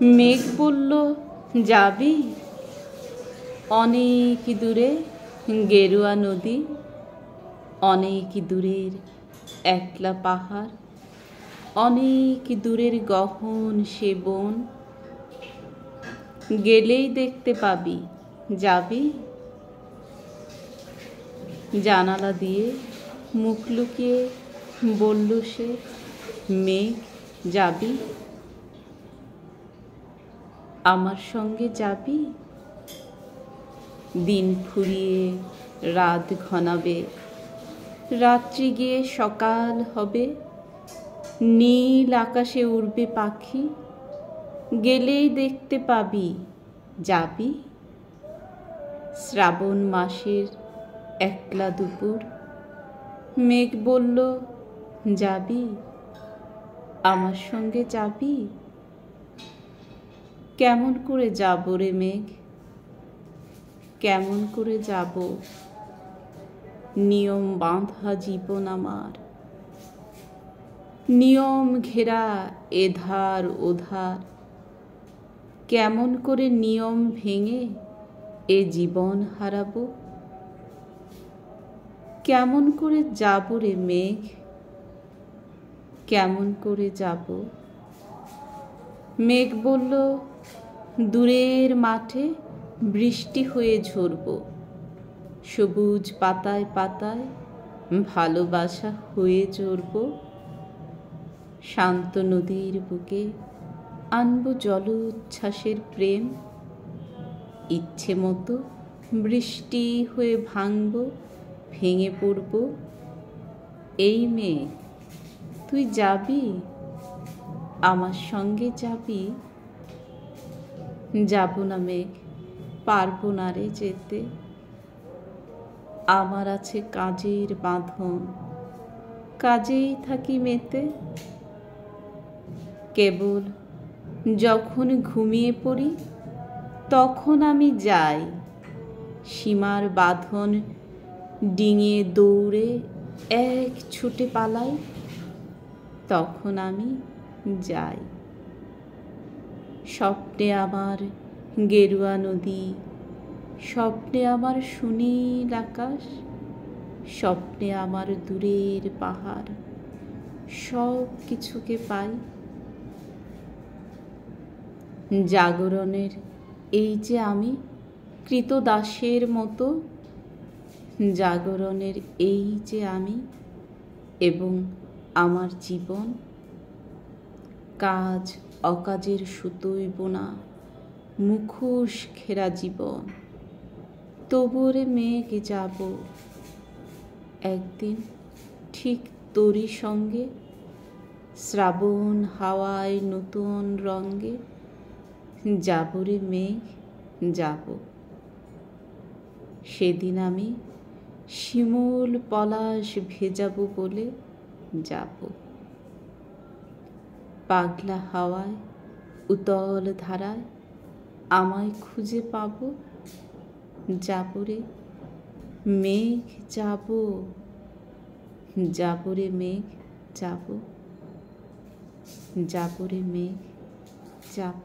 মেঘ বলল, যাবি? অনেক দূরে গেরুয়া নদী, অনেক দূরের একলা পাহাড়, অনেক দূরের গহন সে বন, গেলেই দেখতে পাবি। যাবি? জানালা দিয়ে মুখ লুকিয়ে বলল সে, মেঘ যাবি? আমার সঙ্গে যাবি? দিন ফুরিয়ে রাত ঘনাবে, রাত্রি গিয়ে সকাল হবে, নীল আকাশে উড়বে পাখি, গেলেই দেখতে পাবি। যাবি? শ্রাবণ মাসের একলা দুপুর, মেঘ বলল, যাবি? আমার সঙ্গে যাবি? কেমন করে যাব রে মেঘ, কেমন করে যাব? নিয়ম বাঁধা জীবন আমার, নিয়ম ঘেরা এধার ওধার, কেমন করে নিয়ম ভেঙে এ জীবন হারাবো? কেমন করে যাব রে মেঘ, কেমন করে যাব? মেঘ বলল, দূরের মাঠে বৃষ্টি হয়ে ঝরব, সবুজ পাতায় পাতায় ভালোবাসা হয়ে ঝরব, শান্ত নদীর বুকে আনব জলোচ্ছ্বাসের প্রেম, ইচ্ছে মতো বৃষ্টি হয়ে ভাঙব, ভেঙে পড়ব। এই মেঘ, তুই যাবি? আমার সঙ্গে যাবি? যাব না মেঘ, পারবো না রে যেতে, আমার আছে কাজের বাঁধন, কাজেই থাকি মেতে। কেবল যখন ঘুমিয়ে পড়ি তখন আমি যাই, সীমার বাঁধন ডিঙিয়ে দৌড়ে এক ছুটে পালাই, তখন আমি যাই। স্বপ্নে আমার গেরুয়া নদী, স্বপ্নে আমার সুনীল আকাশ, স্বপ্নে আমার দূরের পাহাড়, সব কিছুকে পাই। জাগরণের এই যে আমি কৃতদাসের মতো, জাগরণের এই যে আমি এবং আমার জীবন, কাজ অকাজের সুতোয় বোনা মুখোশ ঘেরা জীবন, তবুরে মেঘ যাব একদিন ঠিক তোরই সঙ্গে, শ্রাবণ হাওয়ায় নতুন রঙ্গে, যাব রে মেঘ যাব। সেদিন আমি শিমুল পলাশ ভেজাবো বলে যাব। পাগলা হাওয়ায় উতল ধারায় আমায় খুঁজে পাবো, যাব রে মেঘ যাব, যাব রে মেঘ যাব, যাব রে মেঘ যাব।